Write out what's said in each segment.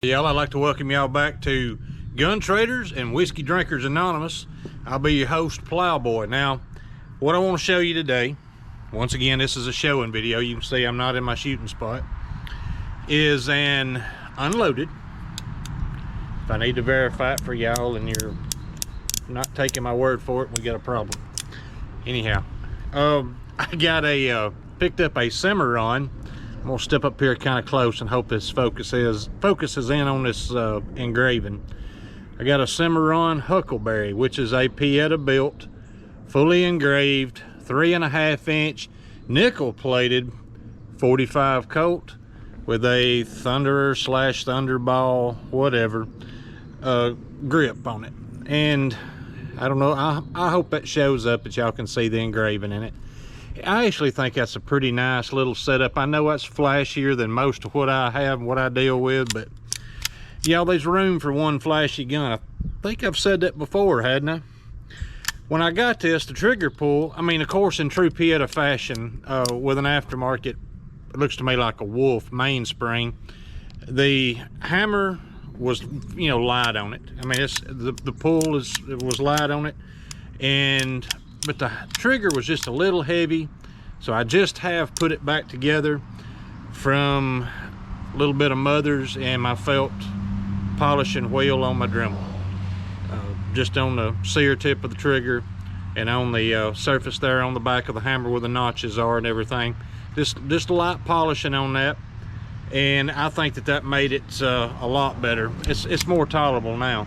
Y'all, I'd like to welcome y'all back to Gun Traders and Whiskey Drinkers Anonymous. I'll be your host, Plowboy. Now, what I want to show you today, once again, this is a showing video. You can see I'm not in my shooting spot. Is an unloaded. If I need to verify it for y'all and you're not taking my word for it, we got a problem. Anyhow, I got picked up a Cimarron. I'm gonna step up here kind of close and hope this focuses in on this engraving. I got a Cimarron Huckleberry, which is a Pieta built, fully engraved, 3.5 inch nickel plated 45 Colt with a Thunderer / Thunderball, whatever, grip on it. And I don't know, I hope that shows up that y'all can see the engraving in it. I actually think that's a pretty nice little setup. I know that's flashier than most of what I have and what I deal with, but y'all, there's room for one flashy gun. I think I've said that before, hadn't I? When I got this, the trigger pull, I mean, of course, in true Pieta fashion, with an aftermarket, it looks to me like a Wolf mainspring. The hammer was, you know, light on it. I mean, the pull was light on it, but the trigger was just a little heavy, so I just have put it back together from a little bit of Mother's and my felt polishing wheel on my Dremel, just on the sear tip of the trigger and on the surface there on the back of the hammer where the notches are and everything. Just light polishing on that, and I think that made it a lot better. It's more tolerable now.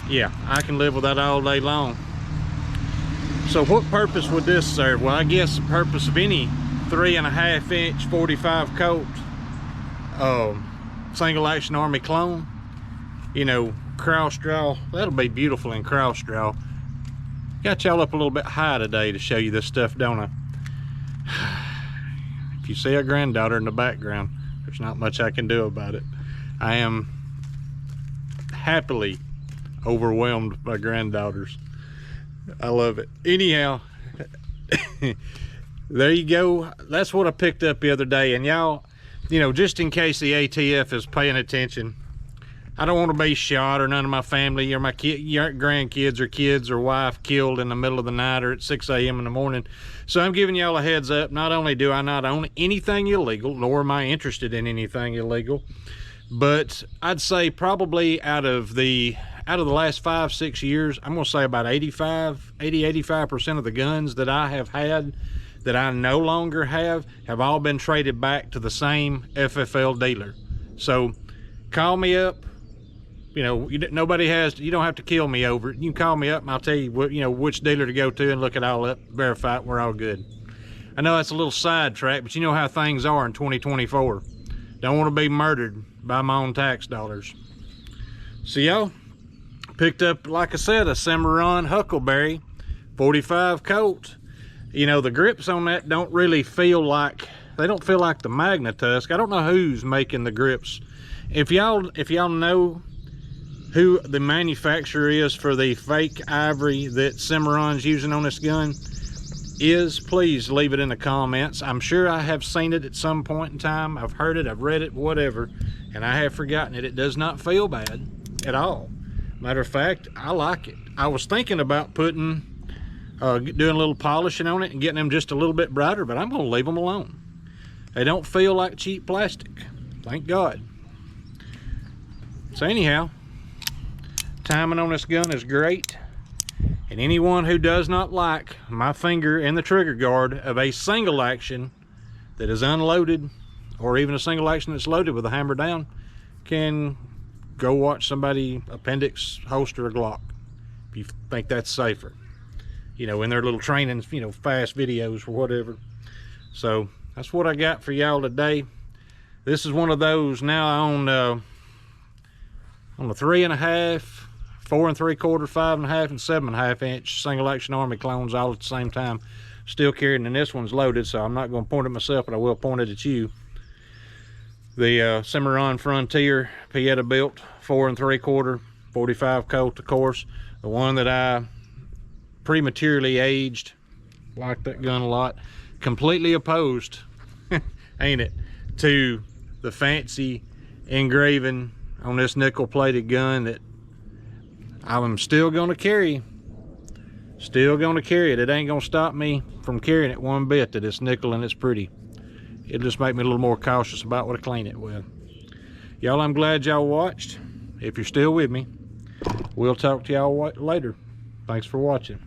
Yeah, I can live with that all day long. So what purpose would this serve? Well, I guess the purpose of any 3.5 inch 45 Colt single action army clone, you know, cross draw, that'll be beautiful in cross draw. Got y'all up a little bit high today to show you this stuff, don't I? If you see a granddaughter in the background, there's not much I can do about it. I am happily overwhelmed by granddaughters. I love it. Anyhow, there you go. That's what I picked up the other day. And y'all, you know, just in case the ATF is paying attention, I don't want to be shot or none of my family or my grandkids or kids or wife killed in the middle of the night or at 6 a.m. in the morning. So I'm giving y'all a heads up. Not only do I not own anything illegal, nor am I interested in anything illegal, but I'd say probably out of the last 5-6 years, I'm gonna say about 85% of the guns that I have had that I no longer have all been traded back to the same FFL dealer. So call me up. You know, you don't have to kill me over it. You can call me up and I'll tell you what, you know, which dealer to go to and look it all up, verify it, we're all good. I know that's a little sidetrack, but you know how things are in 2024. Don't want to be murdered by my own tax dollars. So y'all, picked up, like I said, a Cimarron Huckleberry 45 Colt. You know, the grips on that don't really feel like, they don't feel like the Magnatusk. I don't know who's making the grips. If y'all know who the manufacturer is for the fake ivory that Cimarron's using on this gun, please leave it in the comments. I'm sure I have seen it at some point in time. I've heard it, I've read it, whatever, and I have forgotten it. It does not feel bad at all. Matter of fact, I like it. I was thinking about doing a little polishing on it and getting them just a little bit brighter, but I'm gonna leave them alone. They don't feel like cheap plastic, thank God. So anyhow, timing on this gun is great. And anyone who does not like my finger in the trigger guard of a single action that is unloaded, or even a single action that's loaded with a hammer down, can go watch somebody appendix holster a Glock if you think that's safer, you know, in their little training, you know, fast videos or whatever. So that's what I got for y'all today. This is one of those now on the 3.5, 4 3/4, 5.5, and 7.5 inch single action army clones all at the same time, still carrying. And this one's loaded, so I'm not going to point it myself, but I will point it at you. The Cimarron Frontier Pieta built 4 3/4 45 Colt, of course, the one that I prematurely aged. Like that gun a lot. Completely opposed, ain't it, to the fancy engraving on this nickel plated gun that I'm still gonna carry. Still gonna carry it. It ain't gonna stop me from carrying it one bit that it's nickel and it's pretty. It'll just make me a little more cautious about what I clean it with. Y'all, I'm glad y'all watched. If you're still with me, we'll talk to y'all later. Thanks for watching.